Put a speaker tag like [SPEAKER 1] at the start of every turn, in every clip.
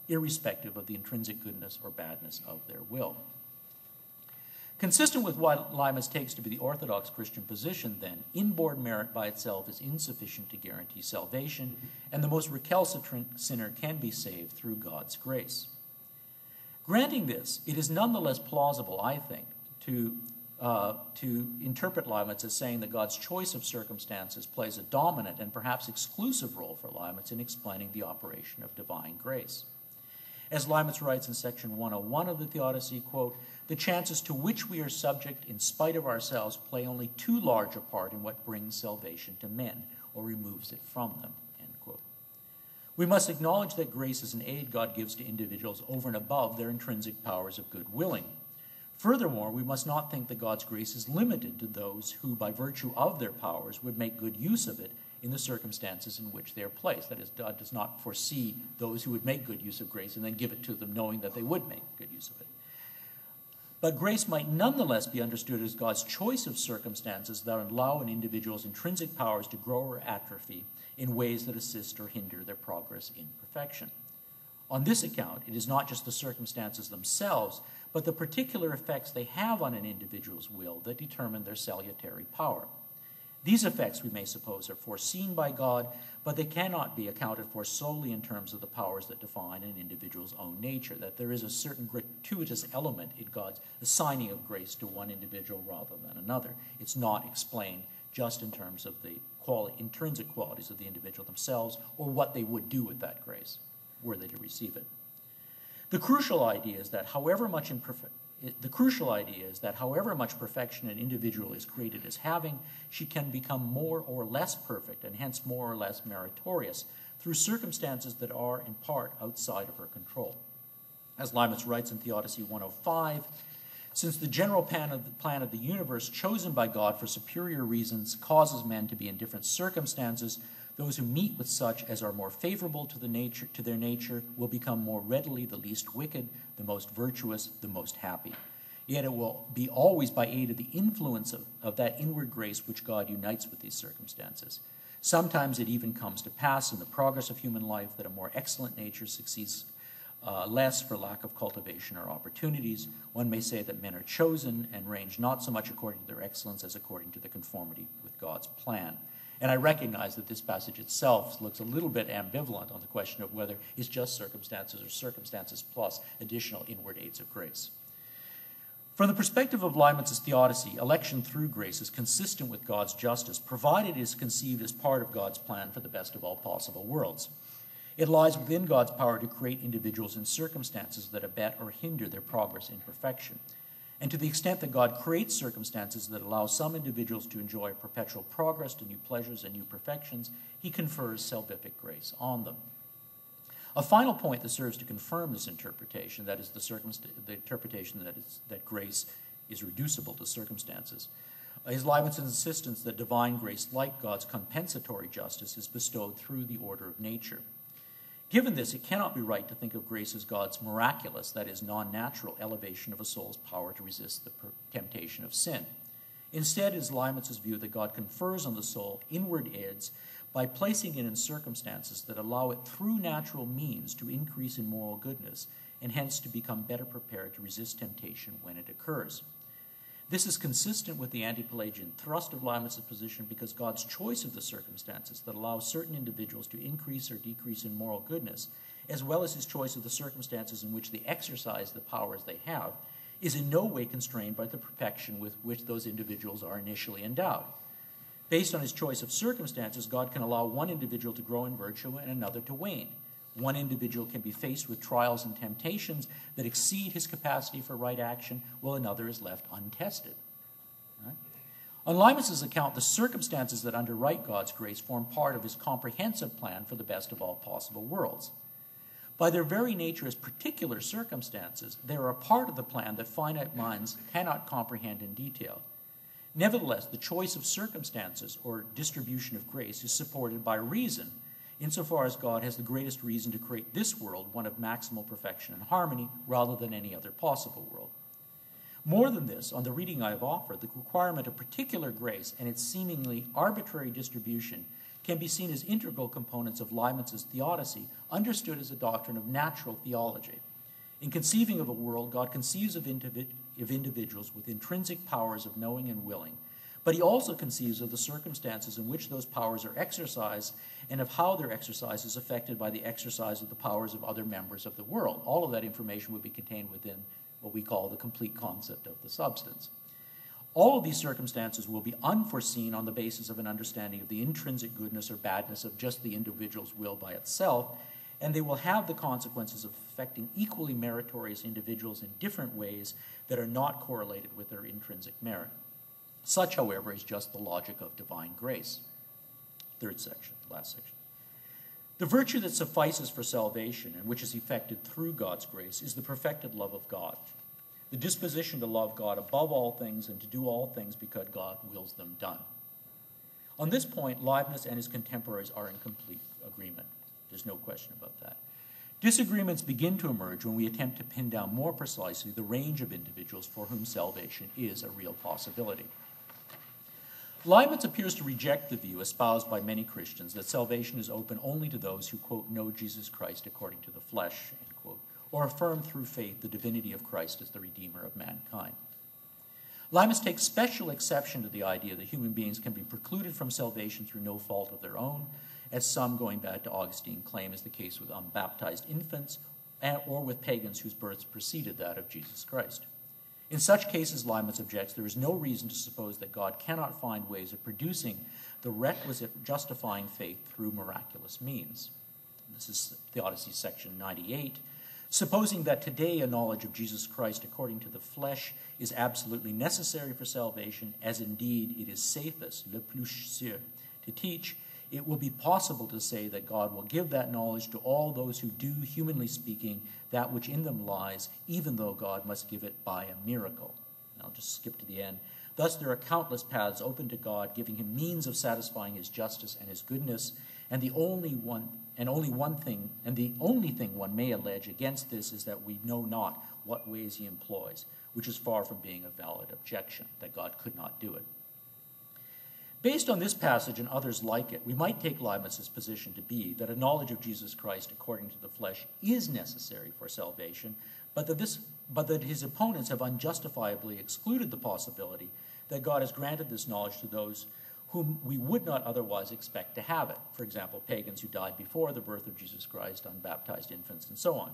[SPEAKER 1] irrespective of the intrinsic goodness or badness of their will. Consistent with what Leibniz takes to be the orthodox Christian position, then, inborn merit by itself is insufficient to guarantee salvation, and the most recalcitrant sinner can be saved through God's grace. Granting this, it is nonetheless plausible, I think, to interpret Leibniz as saying that God's choice of circumstances plays a dominant and perhaps exclusive role for Leibniz in explaining the operation of divine grace. As Leibniz writes in section 101 of the Theodicy, quote, "The chances to which we are subject in spite of ourselves play only too large a part in what brings salvation to men or removes it from them," end quote. We must acknowledge that grace is an aid God gives to individuals over and above their intrinsic powers of good willing. Furthermore, we must not think that God's grace is limited to those who, by virtue of their powers, would make good use of it in the circumstances in which they are placed. That is, God does not foresee those who would make good use of grace and then give it to them knowing that they would make good use of it. But grace might nonetheless be understood as God's choice of circumstances that allow an individual's intrinsic powers to grow or atrophy in ways that assist or hinder their progress in perfection. On this account, it is not just the circumstances themselves, but the particular effects they have on an individual's will that determine their salutary power. These effects, we may suppose, are foreseen by God, but they cannot be accounted for solely in terms of the powers that define an individual's own nature, that there is a certain gratuitous element in God's assigning of grace to one individual rather than another. It's not explained just in terms of the intrinsic qualities of the individual themselves or what they would do with that grace were they to receive it. The crucial idea is that however much perfection an individual is created as having, she can become more or less perfect and hence more or less meritorious through circumstances that are in part outside of her control. As Leibniz writes in Theodicy 105, since the general plan of the universe chosen by God for superior reasons causes men to be in different circumstances, those who meet with such as are more favorable to their nature will become more readily the least wicked, the most virtuous, the most happy. Yet it will be always by aid of the influence of that inward grace which God unites with these circumstances. Sometimes it even comes to pass in the progress of human life that a more excellent nature succeeds less for lack of cultivation or opportunities. One may say that men are chosen and range not so much according to their excellence as according to their conformity with God's plan. And I recognize that this passage itself looks a little bit ambivalent on the question of whether it's just circumstances or circumstances plus additional inward aids of grace. From the perspective of Leibniz's Theodicy, election through grace is consistent with God's justice, provided it is conceived as part of God's plan for the best of all possible worlds. It lies within God's power to create individuals in circumstances that abet or hinder their progress in perfection. And to the extent that God creates circumstances that allow some individuals to enjoy perpetual progress to new pleasures and new perfections, he confers salvific grace on them. A final point that serves to confirm this interpretation, that is the interpretation that grace is reducible to circumstances, is Leibniz's insistence that divine grace, like God's compensatory justice, is bestowed through the order of nature. Given this, it cannot be right to think of grace as God's miraculous, that is, non-natural elevation of a soul's power to resist the temptation of sin. Instead, it is Leibniz's view that God confers on the soul inward aids by placing it in circumstances that allow it through natural means to increase in moral goodness and hence to become better prepared to resist temptation when it occurs. This is consistent with the anti-Pelagian thrust of Leibniz's position because God's choice of the circumstances that allow certain individuals to increase or decrease in moral goodness, as well as his choice of the circumstances in which they exercise the powers they have, is in no way constrained by the perfection with which those individuals are initially endowed. Based on his choice of circumstances, God can allow one individual to grow in virtue and another to wane. One individual can be faced with trials and temptations that exceed his capacity for right action, while another is left untested. Right? On Leibniz's account, the circumstances that underwrite God's grace form part of his comprehensive plan for the best of all possible worlds. By their very nature as particular circumstances, they are a part of the plan that finite minds cannot comprehend in detail. Nevertheless, the choice of circumstances or distribution of grace is supported by reason, insofar as God has the greatest reason to create this world one of maximal perfection and harmony rather than any other possible world. More than this, on the reading I have offered, the requirement of particular grace and its seemingly arbitrary distribution can be seen as integral components of Leibniz's Theodicy, understood as a doctrine of natural theology. In conceiving of a world, God conceives of individuals with intrinsic powers of knowing and willing, but he also conceives of the circumstances in which those powers are exercised and of how their exercise is affected by the exercise of the powers of other members of the world. All of that information would be contained within what we call the complete concept of the substance. All of these circumstances will be unforeseen on the basis of an understanding of the intrinsic goodness or badness of just the individual's will by itself, and they will have the consequences of affecting equally meritorious individuals in different ways that are not correlated with their intrinsic merit. Such, however, is just the logic of divine grace. Third section, last section. The virtue that suffices for salvation and which is effected through God's grace is the perfected love of God, the disposition to love God above all things and to do all things because God wills them done. On this point, Leibniz and his contemporaries are in complete agreement. There's no question about that. Disagreements begin to emerge when we attempt to pin down more precisely the range of individuals for whom salvation is a real possibility. Leibniz appears to reject the view espoused by many Christians that salvation is open only to those who, quote, know Jesus Christ according to the flesh, end quote, or affirm through faith the divinity of Christ as the Redeemer of mankind. Leibniz takes special exception to the idea that human beings can be precluded from salvation through no fault of their own, as some, going back to Augustine, claim is the case with unbaptized infants or with pagans whose births preceded that of Jesus Christ. In such cases, Leibniz objects, there is no reason to suppose that God cannot find ways of producing the requisite justifying faith through miraculous means. This is Theodicy section 98. Supposing that today a knowledge of Jesus Christ according to the flesh is absolutely necessary for salvation, as indeed it is safest, le plus sûr, to teach, it will be possible to say that God will give that knowledge to all those who do, humanly speaking, that which in them lies, even though God must give it by a miracle. And I'll just skip to the end. Thus there are countless paths open to God, giving him means of satisfying his justice and his goodness, and the only thing one may allege against this is that we know not what ways he employs, which is far from being a valid objection, that God could not do it. Based on this passage and others like it, we might take Leibniz's position to be that a knowledge of Jesus Christ according to the flesh is necessary for salvation, but that his opponents have unjustifiably excluded the possibility that God has granted this knowledge to those whom we would not otherwise expect to have it. For example, pagans who died before the birth of Jesus Christ, unbaptized infants, and so on.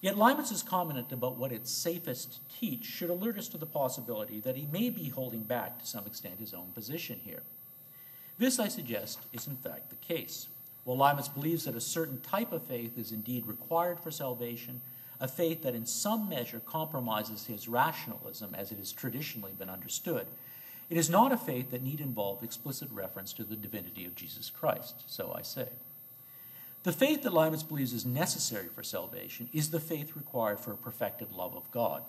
[SPEAKER 1] Yet Leibniz's comment about what it's safest to teach should alert us to the possibility that he may be holding back to some extent his own position here. This, I suggest, is in fact the case. While Leibniz believes that a certain type of faith is indeed required for salvation, a faith that in some measure compromises his rationalism as it has traditionally been understood, it is not a faith that need involve explicit reference to the divinity of Jesus Christ, so I say. The faith that Leibniz believes is necessary for salvation is the faith required for a perfected love of God.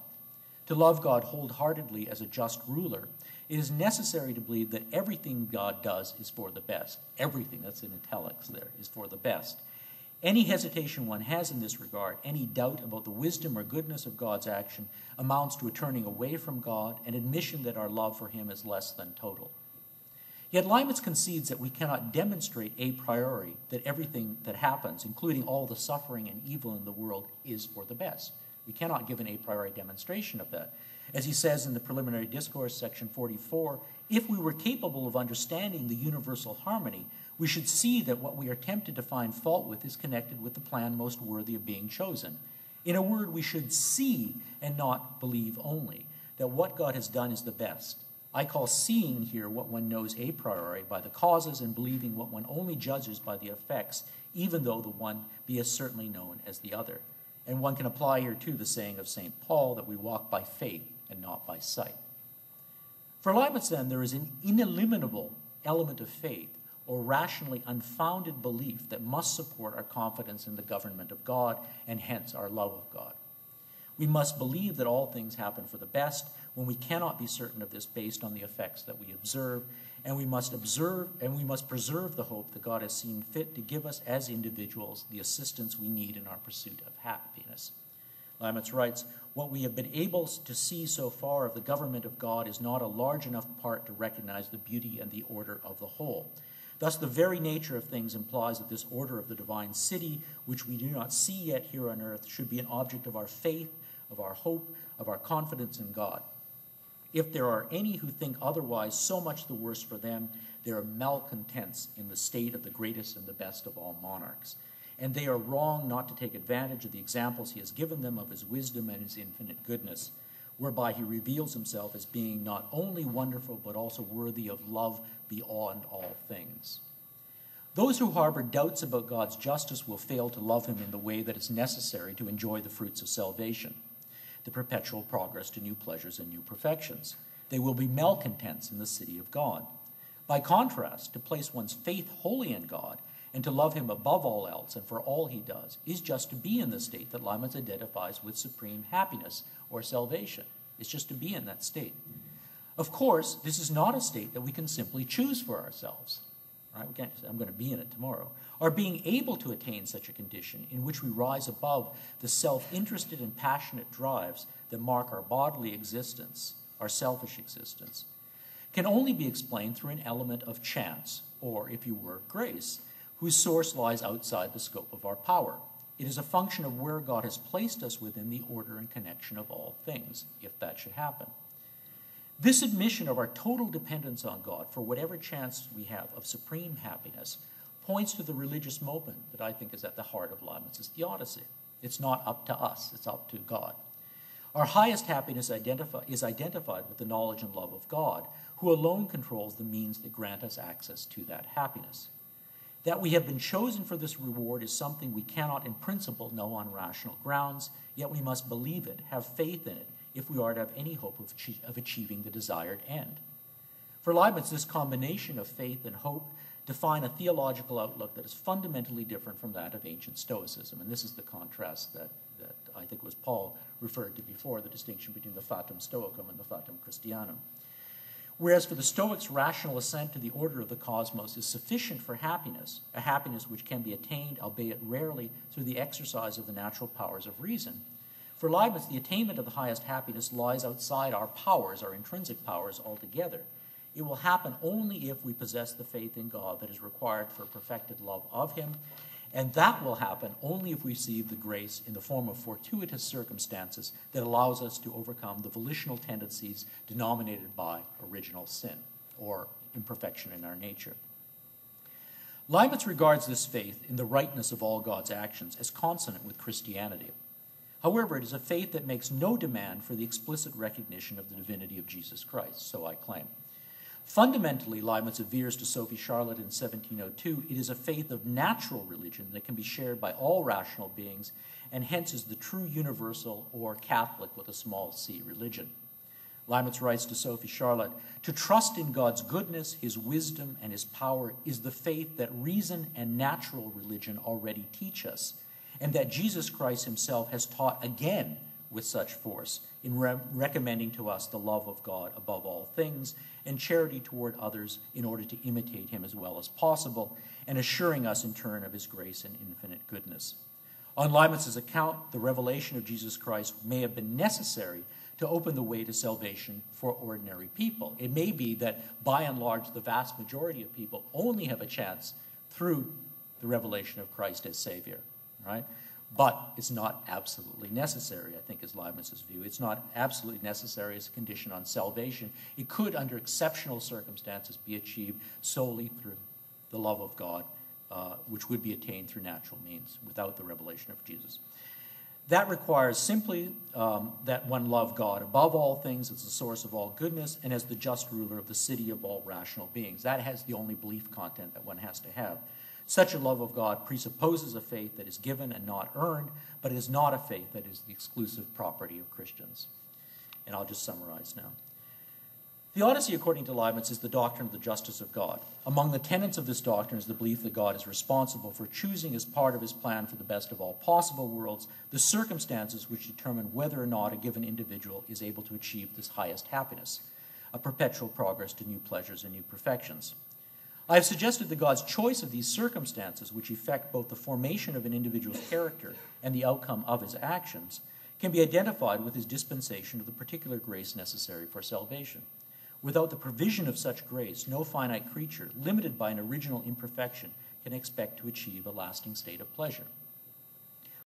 [SPEAKER 1] To love God wholeheartedly as a just ruler, it is necessary to believe that everything God does is for the best. Everything, that's in italics there, is for the best. Any hesitation one has in this regard, any doubt about the wisdom or goodness of God's action, amounts to a turning away from God, an admission that our love for him is less than total. Yet Leibniz concedes that we cannot demonstrate a priori that everything that happens, including all the suffering and evil in the world, is for the best. We cannot give an a priori demonstration of that. As he says in the Preliminary Discourse, section 44, if we were capable of understanding the universal harmony, we should see that what we are tempted to find fault with is connected with the plan most worthy of being chosen. In a word, we should see and not believe only, that what God has done is the best. I call seeing here what one knows a priori by the causes and believing what one only judges by the effects, even though the one be as certainly known as the other. And one can apply here too the saying of St. Paul that we walk by faith and not by sight. For Leibniz then, there is an ineliminable element of faith or rationally unfounded belief that must support our confidence in the government of God and hence our love of God. We must believe that all things happen for the best when we cannot be certain of this based on the effects that we observe, and we must preserve the hope that God has seen fit to give us as individuals the assistance we need in our pursuit of happiness. Leibniz writes, what we have been able to see so far of the government of God is not a large enough part to recognize the beauty and the order of the whole. Thus, the very nature of things implies that this order of the divine city, which we do not see yet here on earth, should be an object of our faith, of our hope, of our confidence in God. If there are any who think otherwise, so much the worse for them. They are malcontents in the state of the greatest and the best of all monarchs. And they are wrong not to take advantage of the examples he has given them of his wisdom and his infinite goodness, whereby he reveals himself as being not only wonderful, but also worthy of love beyond all things. Those who harbor doubts about God's justice will fail to love him in the way that is necessary to enjoy the fruits of salvation, the perpetual progress to new pleasures and new perfections. They will be malcontents in the city of God. By contrast, to place one's faith wholly in God and to love him above all else and for all he does is just to be in the state that Leibniz identifies with supreme happiness or salvation. It's just to be in that state. Of course, this is not a state that we can simply choose for ourselves. Right? We can't say, I'm going to be in it tomorrow. Or being able to attain such a condition in which we rise above the self-interested and passionate drives that mark our bodily existence, our selfish existence, can only be explained through an element of chance, or, if you were, grace, whose source lies outside the scope of our power. It is a function of where God has placed us within the order and connection of all things, if that should happen. This admission of our total dependence on God for whatever chance we have of supreme happiness points to the religious moment that I think is at the heart of Leibniz's Theodicy. It's not up to us, it's up to God. Our highest happiness is identified with the knowledge and love of God, who alone controls the means that grant us access to that happiness. That we have been chosen for this reward is something we cannot in principle know on rational grounds, yet we must believe it, have faith in it, if we are to have any hope of achieving the desired end. For Leibniz, this combination of faith and hope define a theological outlook that is fundamentally different from that of ancient Stoicism. And this is the contrast that I think was Paul referred to before, the distinction between the fatum stoicum and the fatum Christianum. Whereas for the Stoics, rational assent to the order of the cosmos is sufficient for happiness, a happiness which can be attained, albeit rarely, through the exercise of the natural powers of reason. For Leibniz, the attainment of the highest happiness lies outside our powers, our intrinsic powers, altogether. It will happen only if we possess the faith in God that is required for perfected love of him, and that will happen only if we receive the grace in the form of fortuitous circumstances that allows us to overcome the volitional tendencies denominated by original sin, or imperfection in our nature. Leibniz regards this faith in the rightness of all God's actions as consonant with Christianity. However, it is a faith that makes no demand for the explicit recognition of the divinity of Jesus Christ, so I claim. Fundamentally, Leibniz avers to Sophie Charlotte in 1702, it is a faith of natural religion that can be shared by all rational beings, and hence is the true universal or Catholic with a small c religion. Leibniz writes to Sophie Charlotte, to trust in God's goodness, his wisdom, and his power is the faith that reason and natural religion already teach us, and that Jesus Christ himself has taught again with such force in recommending to us the love of God above all things and charity toward others in order to imitate him as well as possible, and assuring us in turn of his grace and infinite goodness. On Leibniz's account, the revelation of Jesus Christ may have been necessary to open the way to salvation for ordinary people. It may be that, by and large, the vast majority of people only have a chance through the revelation of Christ as Savior, right? But it's not absolutely necessary, I think, is Leibniz's view. It's not absolutely necessary as a condition on salvation. It could, under exceptional circumstances, be achieved solely through the love of God, which would be attained through natural means without the revelation of Jesus. That requires simply that one love God above all things as the source of all goodness and as the just ruler of the city of all rational beings. That has the only belief content that one has to have. Such a love of God presupposes a faith that is given and not earned, but it is not a faith that is the exclusive property of Christians. And I'll just summarize now. Theodicy, according to Leibniz, is the doctrine of the justice of God. Among the tenets of this doctrine is the belief that God is responsible for choosing as part of his plan for the best of all possible worlds the circumstances which determine whether or not a given individual is able to achieve this highest happiness, a perpetual progress to new pleasures and new perfections. I have suggested that God's choice of these circumstances, which effect both the formation of an individual's character and the outcome of his actions, can be identified with his dispensation of the particular grace necessary for salvation. Without the provision of such grace, no finite creature, limited by an original imperfection, can expect to achieve a lasting state of pleasure.